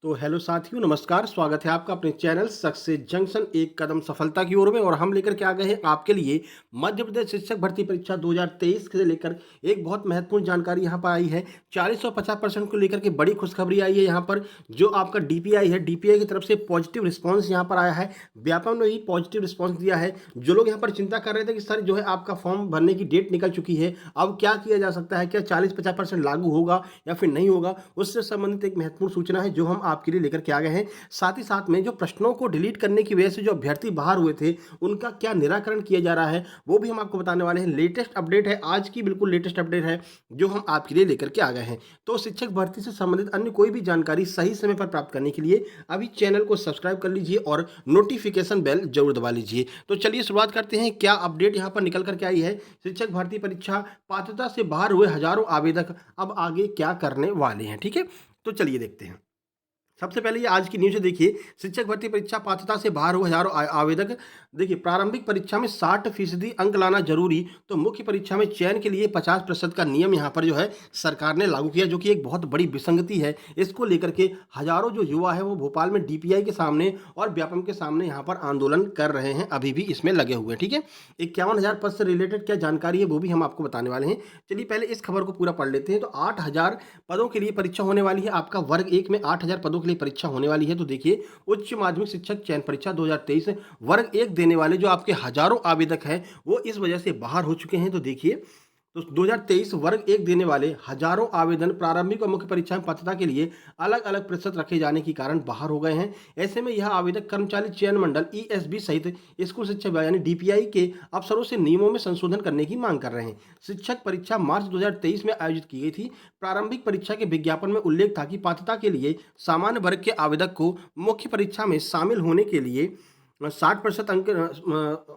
तो हेलो साथियों, नमस्कार। स्वागत है आपका अपने चैनल सक्सेस जंक्शन एक कदम सफलता की ओर में। और हम लेकर के आ गए हैं आपके लिए मध्य प्रदेश शिक्षक भर्ती परीक्षा 2023 से लेकर एक बहुत महत्वपूर्ण जानकारी यहाँ पर आई है। 40 और 50% को लेकर के बड़ी खुशखबरी आई है। यहाँ पर जो आपका डीपीआई है, डीपीआई की तरफ से पॉजिटिव रिस्पॉन्स यहाँ पर आया है। व्यापम ने भी पॉजिटिव रिस्पॉन्स दिया है। जो लोग यहाँ पर चिंता कर रहे थे कि सर जो है आपका फॉर्म भरने की डेट निकल चुकी है, अब क्या किया जा सकता है, क्या 40-50% लागू होगा या फिर नहीं होगा, उससे संबंधित एक महत्वपूर्ण सूचना है जो हम आपके लिए लेकर के आ गए हैं। साथ ही साथ में जो प्रश्नों को डिलीट करने की वजह से जो अभ्यर्थी बाहर हुए थे, उनका क्या निराकरण किया जा रहा है, वो भी हम आपको बताने वाले हैं। लेटेस्ट अपडेट है, आज की बिल्कुल लेटेस्ट अपडेट है जो हम आपके लिए लेकर के आ गए हैं। तो शिक्षक भर्ती से संबंधित अन्य कोई भी जानकारी सही समय पर प्राप्त करने के लिए अभी चैनल को सब्सक्राइब कर लीजिए और नोटिफिकेशन बेल जरूर दबा लीजिए। तो चलिए शुरुआत करते हैं। क्या अपडेट यहाँ पर निकल करके आई है। शिक्षक भर्ती परीक्षा पात्रता से बाहर हुए हजारों आवेदक अब आगे क्या करने वाले हैं। ठीक है, तो चलिए देखते हैं। सबसे पहले ये आज की न्यूज़ देखिए। शिक्षक भर्ती परीक्षा पात्रता से बाहर हुए हजारों आवेदक। देखिए, प्रारंभिक परीक्षा में 60% अंक लाना जरूरी, तो मुख्य परीक्षा में चयन के लिए 50% का नियम यहाँ पर जो है सरकार ने लागू किया, जो कि एक बहुत बड़ी विसंगति है। इसको लेकर के हजारों जो युवा है वो भोपाल में डीपीआई के सामने और व्यापम के सामने यहाँ पर आंदोलन कर रहे हैं, अभी भी इसमें लगे हुए हैं। ठीक है, 51,000 पद से रिलेटेड क्या जानकारी है वो भी हम आपको बताने वाले हैं। चलिए पहले इस खबर को पूरा पढ़ लेते हैं। तो 8,000 पदों के लिए परीक्षा होने वाली है। आपका वर्ग एक में 8,000 पदों के लिए परीक्षा होने वाली है। तो देखिए, उच्च माध्यमिक शिक्षक चयन परीक्षा 2023 वर्ग एक देने वाले जो आपके हजारों आवेदक हैं वो इस वजह से बाहर हो चुके हैं। तो देखिए, तो 2023 वर्ग एक देने वाले हजारों आवेदन प्रारंभिक और मुख्य परीक्षा में पात्रता के लिए अलग अलग प्रतिशत रखे जाने के कारण बाहर हो गए हैं। ऐसे में यह आवेदक कर्मचारी चयन मंडल ईएसबी सहित स्कूल शिक्षा विभाग यानी डीपीआई के अफसरों से नियमों में संशोधन करने की मांग कर रहे हैं। शिक्षक परीक्षा मार्च 2023 में आयोजित की गई थी। प्रारंभिक परीक्षा के विज्ञापन में उल्लेख था कि पात्रता के लिए सामान्य वर्ग के आवेदक को मुख्य परीक्षा में शामिल होने के लिए 60% अंक,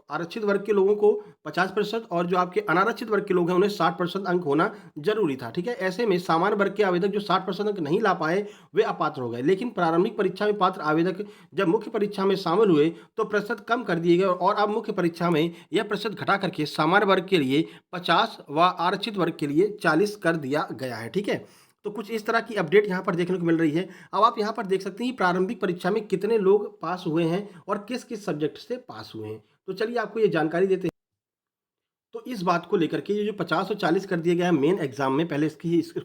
आरक्षित वर्ग के लोगों को 50% और जो आपके अनारक्षित वर्ग के लोग हैं उन्हें 60% अंक होना जरूरी था। ठीक है, ऐसे में सामान्य वर्ग के आवेदक जो 60% अंक नहीं ला पाए वे अपात्र हो गए। लेकिन प्रारंभिक परीक्षा में पात्र आवेदक जब मुख्य परीक्षा में शामिल हुए तो प्रतिशत कम कर दिए गए और अब मुख्य परीक्षा में यह प्रतिशत घटा करके सामान्य वर्ग के लिए 50 व आरक्षित वर्ग के लिए 40 कर दिया गया है। ठीक है, तो कुछ इस तरह की अपडेट यहाँ पर देखने को मिल रही है। अब आप यहाँ पर देख सकते हैं प्रारंभिक परीक्षा में कितने लोग पास हुए हैं और किस किस सब्जेक्ट से पास हुए हैं। तो चलिए आपको ये जानकारी देते हैं। तो इस बात को लेकर के ये जो 50 और 40 कर दिया गया है मेन एग्जाम में, पहले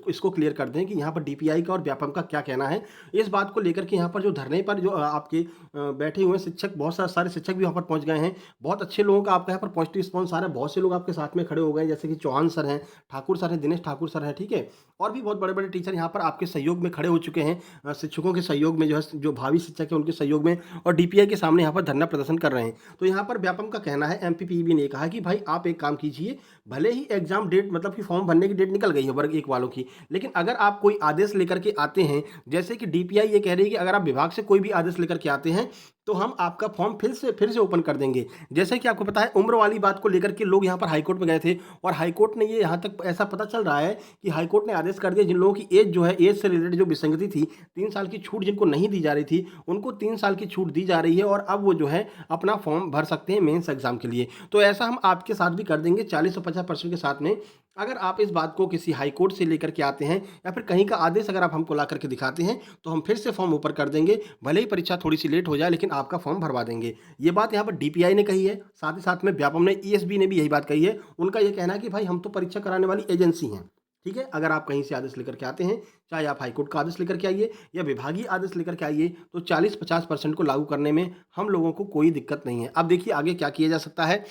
इसको क्लियर कर दें कि यहाँ पर डीपीआई का और व्यापम का क्या कहना है। इस बात को लेकर के यहाँ पर जो धरने पर जो आपके बैठे हुए हैं शिक्षक, बहुत सारे शिक्षक भी यहाँ पर पहुँच गए हैं। बहुत अच्छे लोगों का आपका यहाँ पर पॉजिटिव रिस्पॉन्स आ रहा है। बहुत से लोग आपके साथ में खड़े हो गए, जैसे कि चौहान सर हैं, ठाकुर सर हैं, दिनेश ठाकुर सर हैं। ठीक है, और भी बहुत बड़े बड़े टीचर यहाँ पर आपके सहयोग में खड़े हो चुके हैं। शिक्षकों के सहयोग में जो है, जो भावी शिक्षक है उनके सहयोग में, और डीपीआई के सामने यहाँ पर धरना प्रदर्शन कर रहे हैं। तो यहाँ पर व्यापम का कहना है, एमपीपीबी ने कहा कि भाई आप एक काम कीजिए, भले ही एग्जाम डेट मतलब कि फॉर्म भरने की डेट निकल गई है वर्ग एक वालों की, लेकिन अगर आप कोई आदेश लेकर के आते हैं, जैसे कि डीपीआई ये कह रही है कि अगर आप विभाग से कोई भी आदेश लेकर के आते हैं तो हम आपका फॉर्म फिर से ओपन कर देंगे। जैसे कि आपको पता है, उम्र वाली बात को लेकर के लोग यहाँ पर हाईकोर्ट में गए थे और हाईकोर्ट ने ये यहाँ तक ऐसा पता चल रहा है कि हाईकोर्ट ने आदेश कर दिया जिन लोगों की एज जो है, एज से रिलेटेड जो विसंगति थी, 3 साल की छूट जिनको नहीं दी जा रही थी उनको 3 साल की छूट दी जा रही है और अब वो जो है अपना फॉर्म भर सकते हैं मेंस एग्जाम के लिए। तो ऐसा हम आपके साथ भी कर देंगे 40 और 50% के साथ में। अगर आप इस बात को किसी हाई कोर्ट से लेकर के आते हैं या फिर कहीं का आदेश अगर आप हमको ला करके दिखाते हैं तो हम फिर से फॉर्म ऊपर कर देंगे। भले ही परीक्षा थोड़ी सी लेट हो जाए लेकिन आपका फॉर्म भरवा देंगे। ये बात यहाँ पर डीपीआई ने कही है, साथ ही साथ में व्यापम ने, ईएसबी ने भी यही बात कही है। उनका ये कहना है कि भाई हम तो परीक्षा कराने वाली एजेंसी हैं। ठीक है, अगर आप कहीं से आदेश लेकर के आते हैं, चाहे आप हाईकोर्ट का आदेश लेकर के आइए या विभागीय आदेश लेकर के आइए, तो 40-50% को लागू करने में हम लोगों को कोई दिक्कत नहीं है। अब देखिए आगे क्या किया जा सकता है।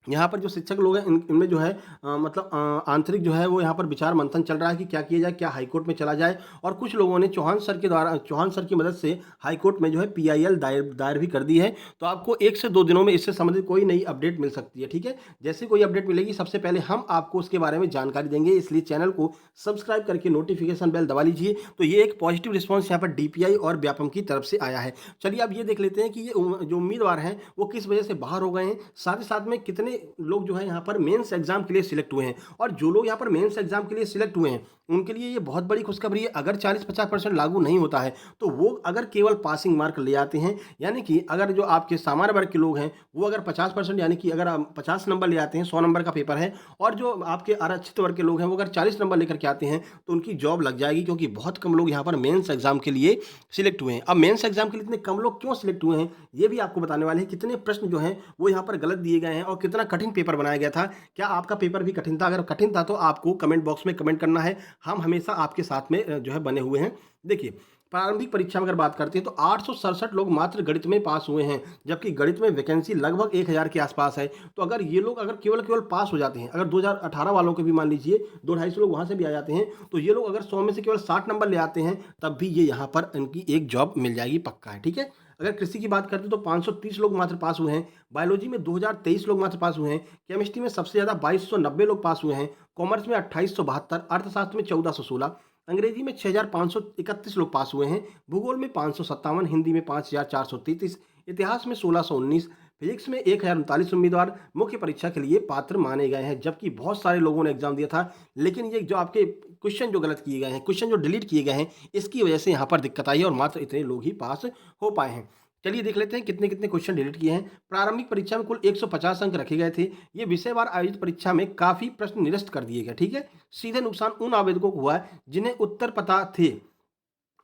यहाँ पर जो शिक्षक लोग हैं इनमें जो है मतलब आंतरिक जो है वो यहाँ पर विचार मंथन चल रहा है कि क्या किया जाए, क्या हाईकोर्ट में चला जाए। और कुछ लोगों ने चौहान सर की मदद से हाईकोर्ट में जो है पीआईएल दायर भी कर दी है। तो आपको 1 से 2 दिनों में इससे संबंधित कोई नई अपडेट मिल सकती है। ठीक है, जैसे कोई अपडेट मिलेगी सबसे पहले हम आपको उसके बारे में जानकारी देंगे, इसलिए चैनल को सब्सक्राइब करके नोटिफिकेशन बेल दबा लीजिए। तो ये एक पॉजिटिव रिस्पॉन्स यहाँ पर डीपीआई और व्यापम की तरफ से आया है। चलिए अब ये देख लेते हैं कि ये जो उम्मीदवार हैं वो किस वजह से बाहर हो गए हैं, साथ ही साथ में कितने कितने लोग जो है यहाँ पर मेंस एग्जाम के लिए सिलेक्ट हुए हैं। और जो लोग यहाँ पर मेंस एग्जाम के लिए सिलेक्ट हुए हैं उनके लिए ये बहुत बड़ी खुशखबरी है। अगर 40-50% लागू नहीं होता है तो वो अगर केवल पासिंग मार्क ले आते हैं, यानी कि अगर जो आपके सामान्य वर्ग के लोग हैं वो अगर 50% यानी कि अगर 50 नंबर ले आते हैं, 100 नंबर का पेपर है, और जो आपके आरक्षित वर्ग के लोग हैं वो अगर 40 नंबर लेकर के आते हैं तो उनकी जॉब लग जाएगी, क्योंकि बहुत कम लोग यहाँ पर मेंस एग्जाम के लिए सिलेक्ट हुए हैं। अब मेंस एग्जाम के लिए इतने कम लोग क्यों सिलेक्ट हुए हैं ये भी आपको बताने वाले हैं। कितने प्रश्न जो हैं वो यहाँ पर गलत दिए गए हैं और कितना कठिन पेपर बनाया गया था। क्या आपका पेपर भी कठिन था? अगर कठिन था तो आपको कमेंट बॉक्स में कमेंट करना है, हम हमेशा आपके साथ में जो है बने हुए हैं। देखिए, प्रारंभिक परीक्षा में अगर बात करते हैं तो 867 लोग मात्र गणित में पास हुए हैं, जबकि गणित में वैकेंसी लगभग 1000 के आसपास है। तो अगर ये लोग अगर केवल केवल पास हो जाते हैं, अगर 2018 वालों के भी मान लीजिए 200-250 लोग वहाँ से भी आ जाते हैं, तो ये लोग अगर 100 में से केवल 60 नंबर ले आते हैं तब भी ये यहाँ पर इनकी एक जॉब मिल जाएगी, पक्का है। ठीक है। अगर कृषि की बात करते हैं तो 530 लोग मात्र पास हुए हैं, बायोलॉजी में 2023 लोग मात्र पास हुए हैं, केमिस्ट्री में सबसे ज़्यादा 2290 लोग पास हुए हैं, कॉमर्स में 2872, अर्थशास्त्र में 1416, अंग्रेजी में 6531 लोग पास हुए हैं, भूगोल में 557, हिंदी में 5433, इतिहास में 1619, फिजिक्स में 1039 उम्मीदवार मुख्य परीक्षा के लिए पात्र माने गए हैं। जबकि बहुत सारे लोगों ने एग्जाम दिया था, लेकिन ये जो आपके क्वेश्चन जो गलत किए गए हैं, क्वेश्चन जो डिलीट किए गए हैं, इसकी वजह से यहाँ पर दिक्कत आई है और मात्र इतने लोग ही पास हो पाए हैं। चलिए देख लेते हैं कितने कितने क्वेश्चन डिलीट किए हैं। प्रारंभिक परीक्षा में कुल 150 अंक रखे गए थे। ये विषयवार आयोजित परीक्षा में काफ़ी प्रश्न निरस्त कर दिए गए। ठीक है। सीधे नुकसान उन आवेदकों को हुआ है जिन्हें उत्तर पता थे,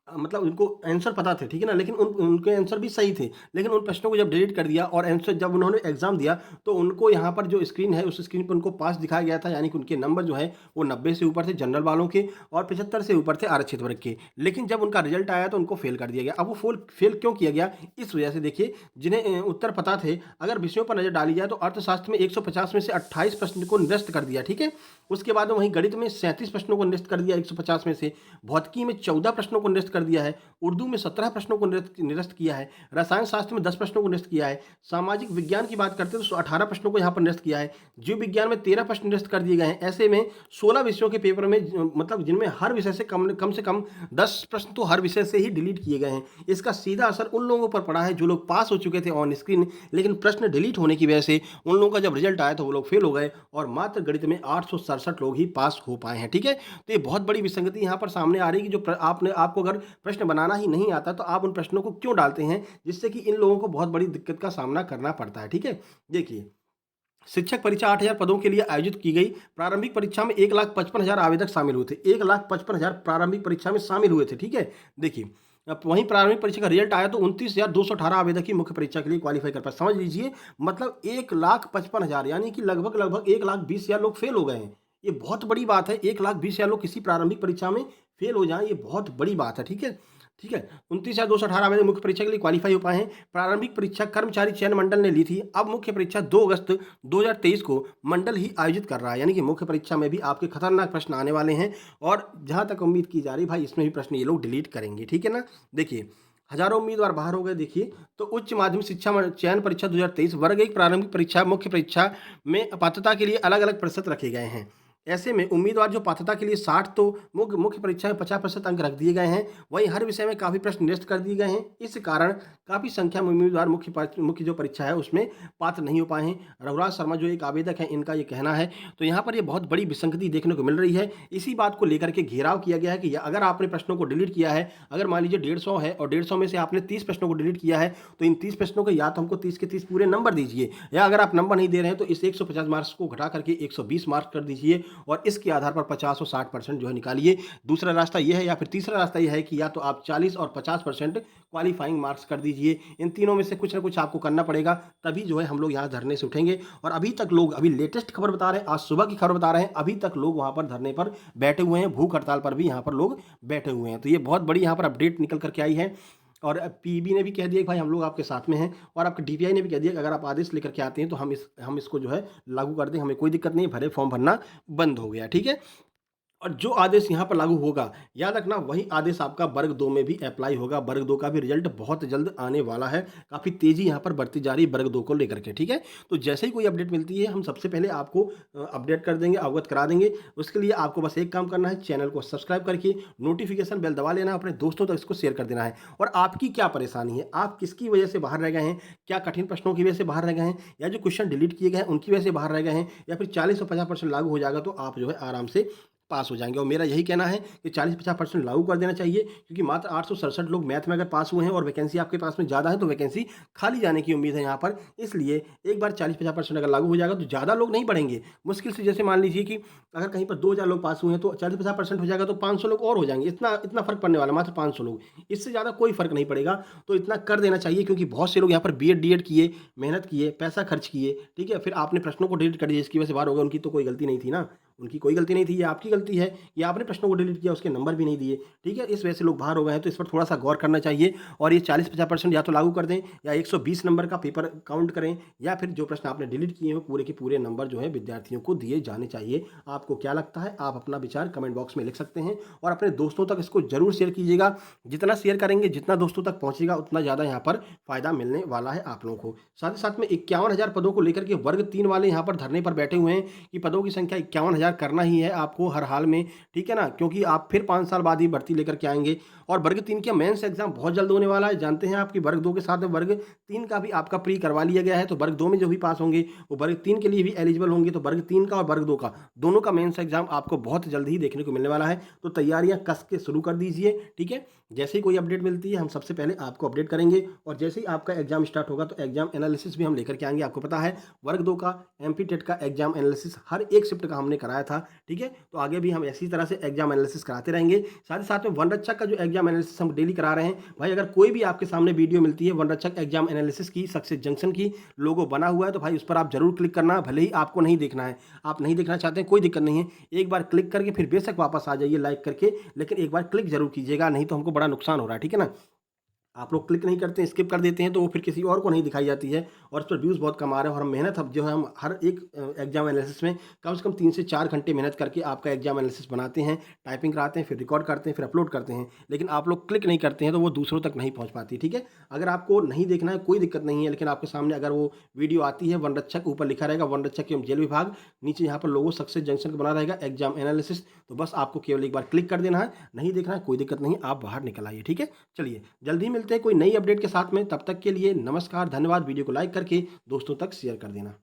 मतलब उनको आंसर पता थे, ठीक है ना, लेकिन उनके आंसर भी सही थे, लेकिन उन प्रश्नों को जब डिलीट कर दिया और आंसर जब उन्होंने एग्जाम दिया तो उनको यहाँ पर जो स्क्रीन है उस स्क्रीन पर उनको पास दिखाया गया था, यानी कि उनके नंबर जो है वो 90 से ऊपर थे जनरल वालों के और 75 से ऊपर थे आरक्षित वर्ग के। लेकिन जब उनका रिजल्ट आया तो उनको फेल कर दिया गया। अब वो फेल क्यों किया गया? इस वजह से देखिए, जिन्हें उत्तर पता थे, अगर विषयों पर नजर डाली जाए तो अर्थशास्त्र में 150 में से 28 प्रश्न को निरस्त कर दिया। ठीक है। उसके बाद वहीं गणित में 37 प्रश्नों को निरस्त कर दिया 150 में से, भौतिकी में 14 प्रश्नों को निरस्त कर दिया है, उर्दू में 17 प्रश्नों को निरस्त किया है, रसायन शास्त्र में 10 प्रश्नों को निरस्त किया है, सामाजिक विज्ञान की बात करते हैं तो 18 प्रश्नों को यहाँ पर निरस्त किया है, जीव विज्ञान में 13 प्रश्न निरस्त कर दिए गए हैं। ऐसे में 16 विषयों के पेपर में मतलब जिनमें हर विषय से कम 10 प्रश्न तो हर विषय से ही डिलीट किए गए हैं। इसका सीधा असर उन लोगों पर पड़ा है जो लोग पास हो चुके थे ऑन स्क्रीन, लेकिन प्रश्न डिलीट होने की वजह से उन लोगों का जब रिजल्ट आया तो वो लोग फेल हो गए और मात्र गणित में 867 लोग ही पास हो पाए हैं। ठीक है। तो ये बहुत बड़ी विसंगति यहाँ पर सामने आ रही है कि जो आपको अगर प्रश्न बनाना ही नहीं आता तो आप उन प्रश्नों को क्यों डालते हैं, जिससे कि इन लोगों को बहुत बड़ी दिक्कत का सामना करना पड़ता है। ठीक है। देखिए, शिक्षक परीक्षा 8000 पदों के लिए आयोजित की गई। प्रारंभिक परीक्षा में 1,55,000 आवेदक शामिल हुए थे। 1,55,000 प्रारंभिक परीक्षा में शामिल हुए थे। ठीक है। देखिए, अब वहीं प्रारंभिक परीक्षा का रिजल्ट आया तो 29,218 आवेदक ही मुख्य परीक्षा के लिए क्वालिफाई कर पाए। समझ लीजिए, मतलब 1,55,000 यानी कि लगभग 1,20,000 लोग फेल हो गए हैं। ये बहुत बड़ी बात है। 1,20,000 लोग किसी प्रारंभिक परीक्षा में फेल हो जाएं, ये बहुत बड़ी बात है। ठीक है। ठीक है। 29,218 आवेदक मुख्य परीक्षा के लिए क्वालिफाई हो पाए हैं। प्रारंभिक परीक्षा कर्मचारी चयन मंडल ने ली थी। अब मुख्य परीक्षा 2 अगस्त 2023 को मंडल ही आयोजित कर रहा है, यानी कि मुख्य परीक्षा में भी आपके खतरनाक प्रश्न आने वाले हैं और जहां तक उम्मीद की जा रही भाई इसमें भी प्रश्न ये लोग डिलीट करेंगे। ठीक है ना। देखिए, हजारों उम्मीदवार बाहर हो गए। देखिए, तो उच्च माध्यमिक शिक्षा चयन परीक्षा 2023 वर्ग 1 प्रारंभिक परीक्षा मुख्य परीक्षा में पात्रता के लिए अलग अलग प्रतिशत रखे गए हैं। ऐसे में उम्मीदवार जो पात्रता के लिए 60 तो मुख्य परीक्षा में 50% अंक रख दिए गए हैं, वहीं हर विषय में काफ़ी प्रश्न निरस्त कर दिए गए हैं। इस कारण काफ़ी संख्या में उम्मीदवार मुख्य जो परीक्षा है उसमें पात्र नहीं हो पाए हैं। रघुराज शर्मा जो एक आवेदक है, इनका ये कहना है। तो यहाँ पर ये बहुत बड़ी विसंगति देखने को मिल रही है। इसी बात को लेकर के घेराव किया गया है कि अगर आपने प्रश्नों को डिलीट किया है, अगर मान लीजिए 150 है और 150 में से आपने 30 प्रश्नों को डिलीट किया है, तो इन 30 प्रश्नों के या तो हमको 30 के 30 पूरे नंबर दीजिए, या अगर आप नंबर नहीं दे रहे हैं तो इस 150 मार्क्स को घटा करके 120 मार्क्स कर दीजिए और इसके आधार पर 50 और 60% जो है निकालिए। दूसरा रास्ता यह है, या फिर तीसरा रास्ता यह है कि या तो आप 40 और 50% क्वालिफाइंग मार्क्स कर दीजिए। इन तीनों में से कुछ ना कुछ आपको करना पड़ेगा, तभी जो है हम लोग यहाँ धरने से उठेंगे। और अभी तक लोग, अभी लेटेस्ट खबर बता रहे हैं, आज सुबह की खबर बता रहे हैं, अभी तक लोग वहाँ पर धरने पर बैठे हुए हैं, भूख हड़ताल पर भी यहाँ पर लोग बैठे हुए हैं। तो ये बहुत बड़ी यहाँ पर अपडेट निकल करके आई है। और पीबी ने भी कह दिया कि भाई हम लोग आपके साथ में हैं, और आपके डीपीआई ने भी कह दिया कि अगर आप आदेश लेकर के आते हैं तो हम इसको जो है लागू कर दें, हमें कोई दिक्कत नहीं, भरे फॉर्म भरना बंद हो गया। ठीक है। और जो आदेश यहाँ पर लागू होगा, याद रखना वही आदेश आपका वर्ग 2 में भी अप्लाई होगा। वर्ग 2 का भी रिजल्ट बहुत जल्द आने वाला है। काफ़ी तेज़ी यहाँ पर बढ़ती जा रही है वर्ग 2 को लेकर के, ठीक है? तो जैसे ही कोई अपडेट मिलती है, हम सबसे पहले आपको अपडेट कर देंगे, अवगत करा देंगे। उसके लिए आपको बस एक काम करना है, चैनल को सब्सक्राइब करके नोटिफ़िकेशन बेल दबा लेना है, अपने दोस्तों तक इसको शेयर कर देना है। और आपकी क्या परेशानी है? आप किसकी वजह से बाहर रह गए हैं? क्या कठिन प्रश्नों की वजह से बाहर रह गए हैं? या जो क्वेश्चन डिलीट किए गए हैं, उनकी वजह से बाहर रह गए हैं? या फिर 40 और 50% लागू हो जाएगा, तो आप जो है आराम से पास हो जाएँगे। और मेरा यही कहना है कि 40-50% लागू कर देना चाहिए, क्योंकि मात्र 867 लोग मैथ में अगर पास हुए हैं और वैकेंसी आपके पास में ज़्यादा है, तो वैकेंसी खाली जाने की उम्मीद है यहाँ पर। इसलिए एक बार 40-50% अगर लागू हो जाएगा, तो ज़्यादा लोग नहीं बढ़ेंगे। मुश्किल से जैसे मान लीजिए कि अगर कहीं पर 2000 लोग पास हुए हैं, तो 40-50% हो जाएगा, तो 500 लोग और हो जाएँगे। इतना इतना फ़र्क पड़ने वाला है, मात्र 500 लोग। इससे ज़्यादा कोई फ़र्क नहीं पड़ेगा। तो इतना कर देना चाहिए, क्योंकि बहुत से लोग यहाँ पर बीएड, डीएड किए, मेहनत किए, पैसा खर्च किए, ठीक है? फिर आपने प्रश्नों को डिलीट कर दिया, जिसकी वजह से बाहर हो गए, उनकी तो कोई गलती नहीं थी ना। उनकी कोई गलती नहीं थी, ये आपकी गलती है कि आपने प्रश्नों को डिलीट किया, उसके नंबर भी नहीं दिए, ठीक है? इस वजह से लोग बाहर हो गए हैं, तो इस पर थोड़ा-सा गौर करना चाहिए। और ये 40-50% या तो लागू कर दें, या 120 नंबर का पेपर काउंट करें, या फिर जो प्रश्न आपने डिलीट किए हैं, पूरे के पूरे नंबर जो है विद्यार्थियों को दिए जाने चाहिए। आपको क्या लगता है? आप अपना विचार कमेंट बॉक्स में लिख सकते हैं, और अपने दोस्तों तक इसको ज़रूर शेयर कीजिएगा। जितना शेयर करेंगे, जितना दोस्तों तक पहुँचेगा, उतना ज़्यादा यहाँ पर फ़ायदा मिलने वाला है आप लोगों को। साथ ही साथ में 51,000 पदों को लेकर के वर्ग 3 वाले यहाँ पर धरने पर बैठे हुए हैं कि पदों की संख्या 51,000 करना ही है आपको हर हाल में, ठीक है ना? क्योंकि आप फिर 5 साल बाद ही भर्ती लेकर के आएँगे। और वर्ग 3 का मेंस एग्ज़ाम बहुत जल्द होने वाला है। जानते हैं आप कि वर्ग 2 के साथ में वर्ग 3 का भी आपका प्री करवा लिया गया है, तो वर्ग 2 में जो भी पास होंगे, वो वर्ग 3 के लिए भी एलिजिबल होंगे। तो वर्ग 3 का और वर्ग 2 का, दोनों का मेंस एग्ज़ाम आपको बहुत जल्द ही देखने को मिलने वाला है। तो तैयारियाँ कस के शुरू कर दीजिए, ठीक है? जैसे ही कोई अपडेट मिलती है, हम सबसे पहले आपको अपडेट करेंगे। और जैसे ही आपका एग्ज़ाम स्टार्ट होगा, तो एग्ज़ाम एनालिसिस भी हम लेकर के आएँगे। आपको पता है, वर्ग 2 का एमपी टेट का एग्ज़ाम एनालिसिस हर एक शिफ्ट का हमने कराया था, ठीक है? तो आगे भी हम इसी तरह से एग्ज़ाम एनालिसिस कराते रहेंगे। साथ ही साथ में वन रक्षक का जो एग्ज़ाम एनालिसिस हम डेली करा रहे हैं। भाई, अगर कोई भी आपके सामने वीडियो मिलती है वन रक्षक एग्ज़ाम एनालिसिस की, सक्सेस जंक्शन की, लोगो बना हुआ है, तो भाई उस पर आप ज़रूर क्लिक करना। भले ही आपको नहीं देखना है, आप नहीं देखना चाहते हैं, कोई दिक्कत नहीं है। एक बार क्लिक करके फिर बेशक वापस आ जाइए लाइक करके, लेकिन एक बार क्लिक ज़रूर कीजिएगा, नहीं तो हमको बड़ा नुकसान हो रहा है, ठीक है ना? आप लोग क्लिक नहीं करते हैं, स्किप कर देते हैं, तो वो फिर किसी और को नहीं दिखाई जाती है, और उस पर व्यूज़ बहुत कम आ रहे हैं। और हम मेहनत, अब जो है, हम हर एक एग्ज़ाम एनालिसिस में कम से कम 3 से 4 घंटे मेहनत करके आपका एग्ज़ाम एनालिसिस बनाते हैं, टाइपिंग कराते हैं, फिर रिकॉर्ड करते हैं, फिर अपलोड करते हैं। लेकिन आप लोग क्लिक नहीं करते हैं, तो वो दूसरों तक नहीं पहुँच पाती, ठीक है? अगर आपको नहीं देखना है, कोई दिक्कत नहीं है, लेकिन आपके सामने अगर वो वीडियो आती है, वन रक्षक ऊपर लिखा रहेगा, वन रक्षक एवं जेल विभाग, नीचे यहाँ पर लोगो सक्सेस जंक्शन का बना रहेगा एग्ज़ाम एनालिसिस, तो बस आपको केवल एक बार क्लिक कर देना है। नहीं देखना है, कोई दिक्कत नहीं, आप बाहर निकल आइए, ठीक है? चलिए, जल्द ही मिलते हैं कोई नई अपडेट के साथ में। तब तक के लिए नमस्कार, धन्यवाद। वीडियो को लाइक करके दोस्तों तक शेयर कर देना।